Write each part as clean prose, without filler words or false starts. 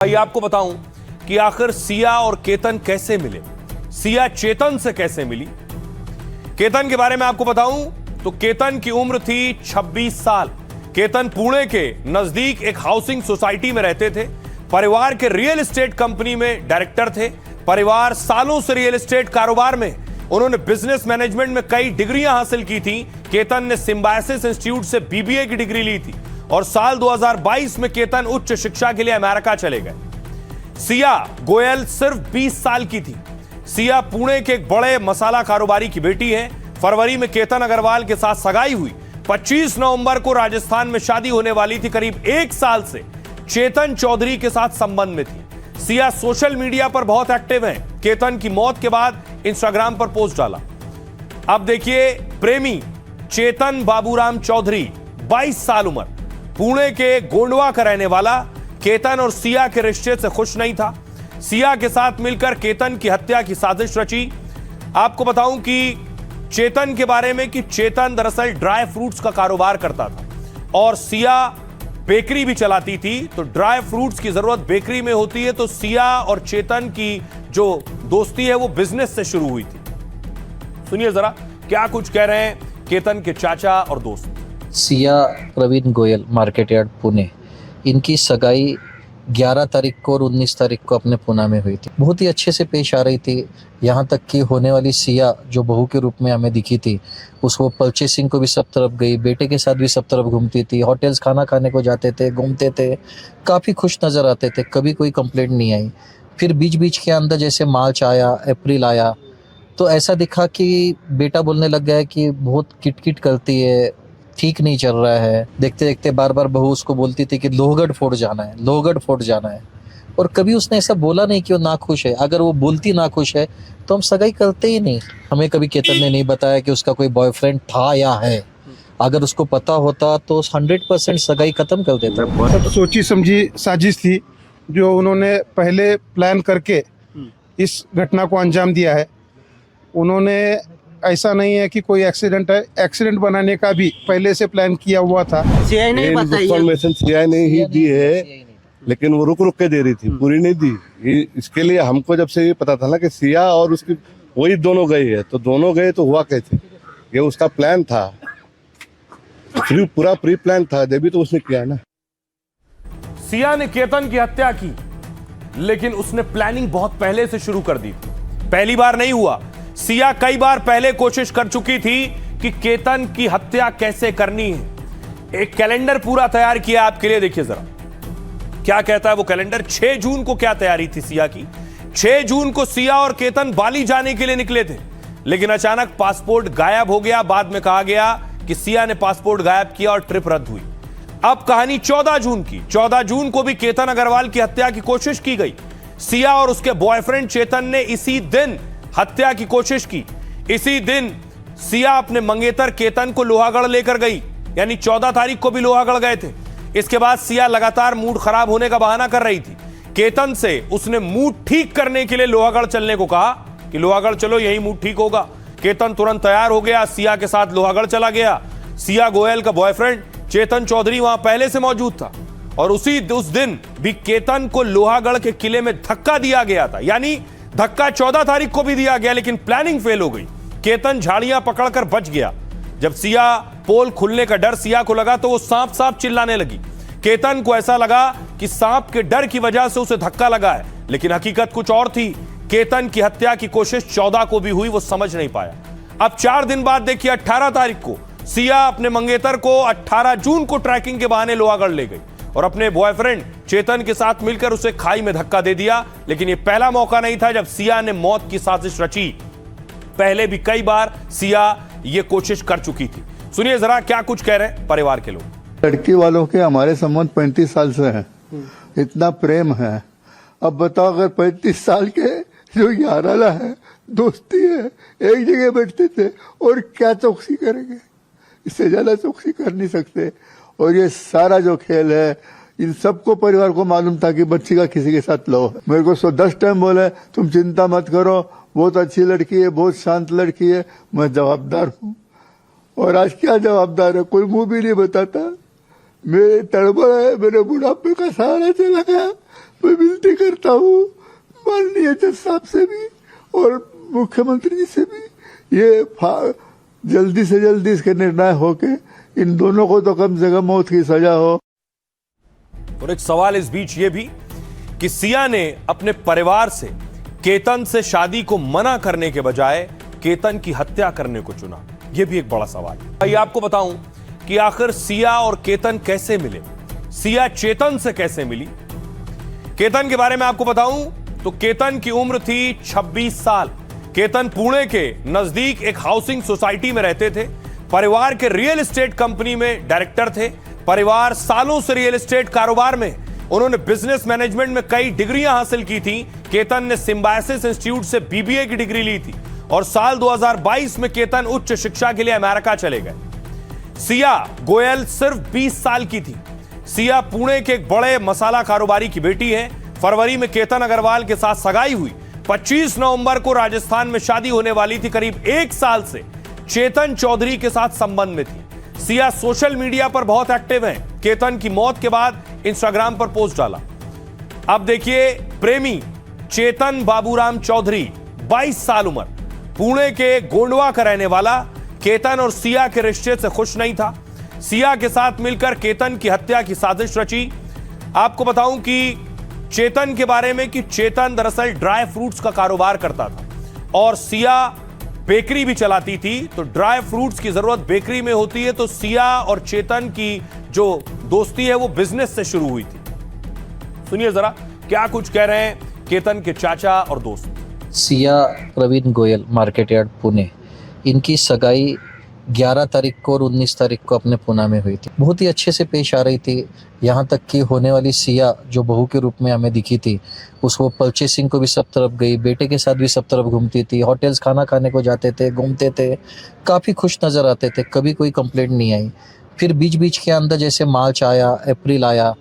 भाई आपको बताऊं कि आखिर सिया और केतन कैसे मिले, सिया चेतन से कैसे मिली। केतन के बारे में आपको बताऊं तो केतन की उम्र थी 26 साल। केतन पुणे के नजदीक एक हाउसिंग सोसाइटी में रहते थे। परिवार के रियल एस्टेट कंपनी में डायरेक्टर थे। परिवार सालों से रियल एस्टेट कारोबार में, उन्होंने बिजनेस मैनेजमेंट में कई डिग्रियां हासिल की थी। केतन ने सिम्बायोसिस इंस्टीट्यूट से बीबीए की डिग्री ली थी और साल 2022 में केतन उच्च शिक्षा के लिए अमेरिका चले गए। सिया गोयल सिर्फ 20 साल की थी। सिया पुणे के एक बड़े मसाला कारोबारी की बेटी है। फरवरी में केतन अग्रवाल के साथ सगाई हुई। 25 नवंबर को राजस्थान में शादी होने वाली थी। करीब एक साल से चेतन चौधरी के साथ संबंध में थी। सिया सोशल मीडिया पर बहुत एक्टिव है। केतन की मौत के बाद इंस्टाग्राम पर पोस्ट डाला। अब देखिए, प्रेमी चेतन बाबूराम चौधरी, 22 साल उम्र, पुणे के गोंडवा का रहने वाला, केतन और सिया के रिश्ते से खुश नहीं था। सिया के साथ मिलकर केतन की हत्या की साजिश रची। आपको बताऊं कि चेतन के बारे में कि चेतन दरअसल ड्राई फ्रूट्स का कारोबार करता था और सिया बेकरी भी चलाती थी। तो ड्राई फ्रूट्स की जरूरत बेकरी में होती है, तो सिया और चेतन की जो दोस्ती है वो बिजनेस से शुरू हुई थी। सुनिए जरा क्या कुछ कह रहे हैं केतन के चाचा और दोस्त। Siya Praveen Goyal, market yard Pune. इनकी सगाई 11 तारीख को और 19 तारीख को अपने पुणे में हुई थी। बहुत ही अच्छे से पेश आ रही थी, यहाँ तक कि होने वाली सिया जो बहू के रूप में हमें दिखी थी, उसको परचेसिंग को भी सब तरफ गई, बेटे के साथ भी सब तरफ घूमती थी, होटल्स खाना खाने को जाते थे, घूमते थे, काफ़ी खुश नज़र आते थे, कभी कोई कंप्लेंट नहीं आई। फिर बीच बीच के अंदर जैसे मार्च आया, अप्रैल आया, तो ऐसा दिखा कि बेटा बोलने लग गया है कि बहुत किटकिट करती है, ठीक नहीं चल रहा है। देखते देखते बार बार बहू उसको बोलती थी कि लोहगढ़ फोर्ट जाना है, लोहगढ़ फोर्ट जाना है। और कभी उसने ऐसा बोला नहीं कि वो नाखुश है। अगर वो बोलती नाखुश है तो हम सगाई करते ही नहीं। हमें कभी केतन ने नहीं बताया कि उसका कोई बॉयफ्रेंड था या है। अगर उसको पता होता तो 100% सगाई खत्म कर देता। सब सोची समझी साजिश थी जो उन्होंने पहले प्लान करके इस घटना को अंजाम दिया है। उन्होंने, ऐसा नहीं है कि कोई एक्सीडेंट है, एक्सीडेंट बनाने का भी पहले से प्लान किया हुआ था। इन्फॉर्मेशन सीआई ने ही दी है, लेकिन वो रुक रुक के दे रही थी, पूरी नहीं दी। इसके लिए हमको जब से ये पता था ना कि सिया और उसकी वही दोनों गए है, तो दोनों गए तो हुआ कैसे, ये उसका प्लान था, पूरा प्री प्लान था, जब तो उसने किया ना। सिया ने केतन की हत्या की, लेकिन उसने प्लानिंग बहुत पहले से शुरू कर दी। पहली बार नहीं हुआ। सिया कई बार पहले कोशिश कर चुकी थी कि केतन की हत्या कैसे करनी है। एक कैलेंडर पूरा तैयार किया आपके लिए, देखिए जरा क्या कहता है वो कैलेंडर। 6 जून को क्या तैयारी थी सिया की। 6 जून को सिया और केतन बाली जाने के लिए निकले थे, लेकिन अचानक पासपोर्ट गायब हो गया। बाद में कहा गया कि सिया ने पासपोर्ट गायब किया और ट्रिप रद्द हुई। अब कहानी 14 जून की। 14 जून को भी केतन अग्रवाल की हत्या की कोशिश की गई। सिया और उसके बॉयफ्रेंड चेतन ने इसी दिन हत्या की कोशिश की। इसी दिन सिया अपने मंगेतर केतन को लोहागढ़ लेकर गई, यानी 14 तारीख को भी लोहागढ़ गए थे। इसके बाद सिया लगातार मूड खराब होने का बहाना कर रही थी। केतन से उसने मूड ठीक करने के लिए लोहागढ़ चलने को कहा कि लोहागढ़ चलो, यही मूड ठीक होगा। केतन तुरंत तैयार हो गया, सिया के साथ लोहागढ़ चला गया। सिया गोयल का बॉयफ्रेंड चेतन चौधरी वहां पहले से मौजूद था और उस दिन भी केतन को लोहागढ़ के किले में धक्का दिया गया था, यानी धक्का 14 तारीख को भी दिया गया, लेकिन प्लानिंग फेल हो गई। केतन झाड़ियां पकड़कर बच गया। जब सिया पोल खुलने का डर सिया को लगा तो वो सांप सांप चिल्लाने लगी। केतन को ऐसा लगा कि सांप के डर की वजह से उसे धक्का लगा है, लेकिन हकीकत कुछ और थी। केतन की हत्या की कोशिश 14 को भी हुई, वो समझ नहीं पाया। अब 4 दिन बाद देखिए, 18 तारीख को सिया अपने मंगेतर को 18 जून को ट्रैकिंग के बहाने लोहागढ़ ले गई और अपने बॉयफ्रेंड चेतन के साथ मिलकर उसे खाई में धक्का दे दिया। लेकिन यह पहला मौका नहीं था जब सिया ने मौत की साजिश रची। पहले भी कई बार सिया यह कोशिश कर चुकी थी। सुनिए जरा क्या कुछ कह रहे परिवार के लोग। लड़की वालों के हमारे संबंध 35 साल से हैं, इतना प्रेम है। अब बताओ, अगर 35 साल के जो याराला है, दोस्ती है, एक जगह बैठते थे, और क्या चौकसी करेंगे, इससे ज्यादा चौकसी कर नहीं सकते। और ये सारा जो खेल है, इन सबको परिवार को मालूम था कि बच्ची का किसी के साथ लो है। मेरे को 10 टाइम बोले तुम चिंता मत करो, बहुत अच्छी लड़की है, बहुत शांत लड़की है। मैं जवाबदार हूँ, और आज क्या जवाबदार है, कोई मुंह भी नहीं बताता। मेरे तड़बड़ है, मेरे बुढ़ापे का सहारा चला गया। मैं विनती करता हूँ माननीय जज साहब से भी और मुख्यमंत्री जी से भी, ये जल्दी से जल्दी इसके निर्णय होके इन दोनों को तो कम से कम मौत की सजा हो। और एक सवाल इस बीच ये भी कि सिया ने अपने परिवार से केतन से शादी को मना करने के बजाय केतन की हत्या करने को चुना। यह भी एक बड़ा सवाल है। भाई आपको बताऊं कि आखिर सिया और केतन कैसे मिले, सिया चेतन से कैसे मिली। केतन के बारे में आपको बताऊं तो केतन की उम्र थी 26 साल। केतन पुणे के नजदीक एक हाउसिंग सोसाइटी में रहते थे। परिवार के रियल एस्टेट कंपनी में डायरेक्टर थे। परिवार सालों से रियल एस्टेट कारोबार में, उन्होंने बिजनेस मैनेजमेंट में कई डिग्रियां हासिल की थी। केतन ने सिम्बायोसिस इंस्टीट्यूट से बीबीए की डिग्री ली थी और साल 2022 में केतन उच्च शिक्षा के लिए अमेरिका चले गए। सिया गोयल सिर्फ 20 साल की थी। सिया पुणे के एक बड़े मसाला कारोबारी की बेटी है। फरवरी में केतन अग्रवाल के साथ सगाई हुई। 25 नवंबर को राजस्थान में शादी होने वाली थी। करीब 1 साल से चेतन चौधरी के साथ संबंध में थी। सिया सोशल मीडिया पर बहुत एक्टिव हैं। केतन की मौत के बाद इंस्टाग्राम पर पोस्ट डाला। अब देखिए, प्रेमी चेतन बाबूराम चौधरी 22 साल उम्र, पुणे के गोंडवा का रहने वाला, केतन और सिया के रिश्ते से खुश नहीं था। सिया के साथ मिलकर केतन की हत्या की साजिश रची। आपको बताऊं कि चेतन के बारे में कि चेतन दरअसल ड्राई फ्रूट्स का कारोबार करता था और सिया बेकरी भी चलाती थी। तो ड्राई फ्रूट्स की जरूरत बेकरी में होती है, तो सिया और चेतन की जो दोस्ती है वो बिजनेस से शुरू हुई थी। सुनिए जरा क्या कुछ कह रहे हैं केतन के चाचा और दोस्त। सिया प्रवीण गोयल, मार्केट यार्ड पुणे, इनकी सगाई 11 तारीख को और 19 तारीख को अपने पुणे में हुई थी। बहुत ही अच्छे से पेश आ रही थी। यहाँ तक कि होने वाली सिया जो बहू के रूप में हमें दिखी थी, उसको परचेसिंग को भी सब तरफ गई, बेटे के साथ भी सब तरफ घूमती थी, होटल्स खाना खाने को जाते थे, घूमते थे, काफ़ी खुश नज़र आते थे, कभी कोई कंप्लेंट नहीं आई। फिर बीच बीच के अंदर जैसे मार्च आया, अप्रैल आया,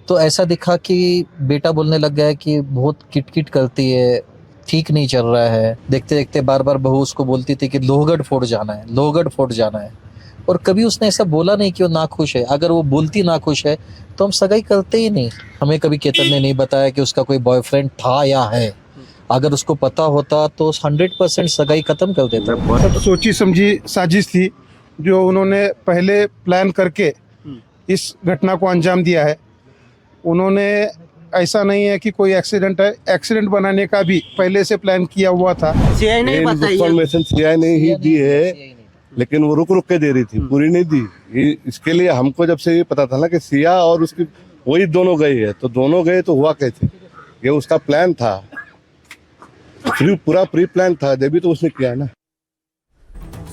तो ऐसा दिखा कि बेटा बोलने लग गया है कि बहुत किटकिट करती है, ठीक नहीं चल रहा है। देखते देखते बार बार बहू उसको बोलती थी कि लोहगढ़ फोर्ट जाना है, लोहगढ़ फोर्ट जाना है। और कभी उसने ऐसा बोला नहीं कि वो नाखुश है। अगर वो बोलती नाखुश है तो हम सगाई करते ही नहीं। हमें कभी केतन ने नहीं बताया कि उसका कोई बॉयफ्रेंड था या है। अगर उसको पता होता तो 100% सगाई खत्म कर देता। सब सोची समझी साजिश थी जो उन्होंने पहले प्लान करके इस घटना को अंजाम दिया है। उन्होंने, ऐसा नहीं है कि कोई एक्सीडेंट है, एक्सीडेंट बनाने का भी पहले से प्लान किया हुआ था। सीआई ने इन्फॉर्मेशन सीआई ने ही दी है, लेकिन वो रुक रुक के दे रही थी, पूरी नहीं दी। इसके लिए हमको जब से ये पता था ना कि सिया और उसकी वही दोनों गए हैं, तो दोनों गए तो हुआ कैसे, ये उसका प्लान था, पूरा प्री प्लान था, जब तो उसने किया ना।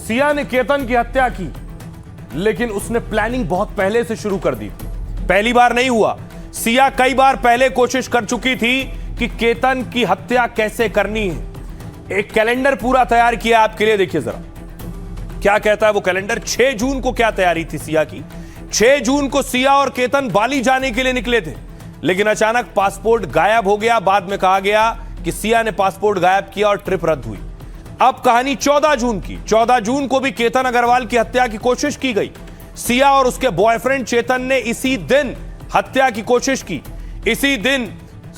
सिया ने केतन की हत्या की, लेकिन उसने प्लानिंग बहुत पहले से शुरू कर दी। पहली बार नहीं हुआ। सिया कई बार पहले कोशिश कर चुकी थी कि केतन की हत्या कैसे करनी है। एक कैलेंडर पूरा तैयार किया आपके लिए, देखिए जरा क्या कहता है वो कैलेंडर। 6 जून को क्या तैयारी थी सिया की। 6 जून को सिया और केतन बाली जाने के लिए निकले थे, लेकिन अचानक पासपोर्ट गायब हो गया। बाद में कहा गया कि सिया ने पासपोर्ट गायब किया और ट्रिप रद्द हुई। अब कहानी 14 जून की। 14 जून को भी केतन अग्रवाल की हत्या की कोशिश की गई। सिया और उसके बॉयफ्रेंड चेतन ने इसी दिन हत्या की कोशिश की। इसी दिन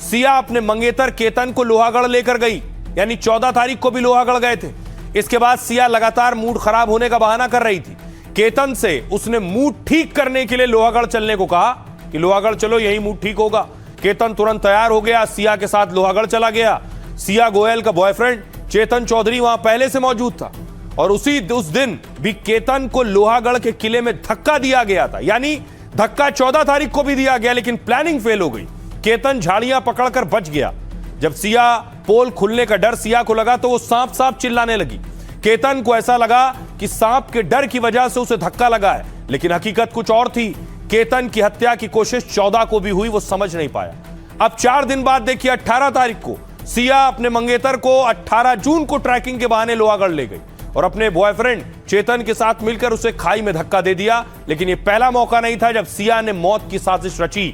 सिया अपने मंगेतर केतन को लोहागढ़ लेकर गई, यानी 14 तारीख को भी लोहागढ़ गए थे। इसके बाद सिया लगातार मूड खराब होने का बहाना कर रही थी। केतन से उसने मूड ठीक करने के लिए लोहागढ़ चलने को कहा कि लोहागढ़ चलो, यही मूड ठीक होगा। केतन तुरंत तैयार हो गया, सिया के साथ लोहागढ़ चला गया। सिया गोयल का बॉयफ्रेंड चेतन चौधरी वहां पहले से मौजूद था और उस दिन भी केतन को लोहागढ़ के किले में धक्का दिया गया था, यानी धक्का 14 तारीख को भी दिया गया, लेकिन प्लानिंग फेल हो गई। केतन झाड़ियां पकड़कर बच गया। जब सिया पोल खुलने का डर सिया को लगा तो वो सांप सांप चिल्लाने लगी। केतन को ऐसा लगा कि सांप के डर की वजह से उसे धक्का लगा है, लेकिन हकीकत कुछ और थी। केतन की हत्या की कोशिश 14 को भी हुई, वो समझ नहीं पाया। अब 4 दिन बाद देखिए 18 तारीख को सिया अपने मंगेतर को 18 जून को ट्रैकिंग के बहाने लोहागढ़ ले गई और अपने बॉयफ्रेंड चेतन के साथ मिलकर उसे खाई में धक्का दे दिया। लेकिन यह पहला मौका नहीं था जब सिया ने मौत की साजिश रची।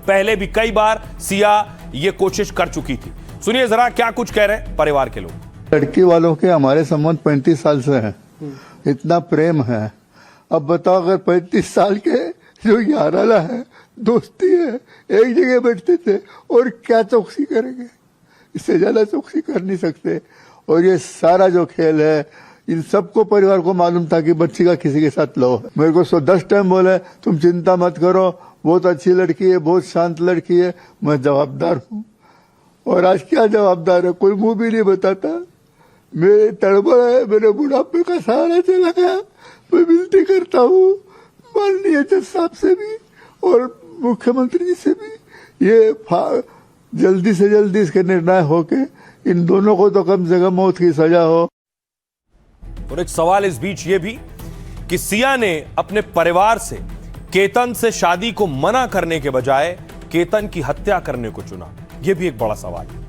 पहले भी कई बार सिया ये कोशिश कर चुकी थी। सुनिए जरा क्या कुछ कह रहे परिवार के लोग। लड़की वालों के हमारे संबंध 35 साल से हैं, इतना प्रेम है। अब बताओ अगर 35 साल के जो याराला है दोस्ती है, एक जगह बैठते थे और क्या चौकसी करेंगे, इससे ज्यादा चौकसी कर नहीं सकते। और ये सारा जो खेल है इन सबको परिवार को मालूम था कि बच्ची का किसी के साथ लो है। मेरे को 10 टाइम बोले तुम चिंता मत करो, बहुत अच्छी लड़की है, बहुत शांत लड़की है, मैं जवाबदार हूँ। और आज क्या जवाबदार है, कोई मुंह भी नहीं बताता। मेरे तड़बड़ है, मेरे बुढ़ापे का सहारा चला गया। मैं विनती करता हूँ माननीय जज साहब से भी और मुख्यमंत्री जी से भी, ये जल्दी से जल्दी इसके निर्णय होके इन दोनों को तो कम से कम मौत की सजा हो। और एक सवाल इस बीच ये भी कि सिया ने अपने परिवार से केतन से शादी को मना करने के बजाय केतन की हत्या करने को चुना, यह भी एक बड़ा सवाल है।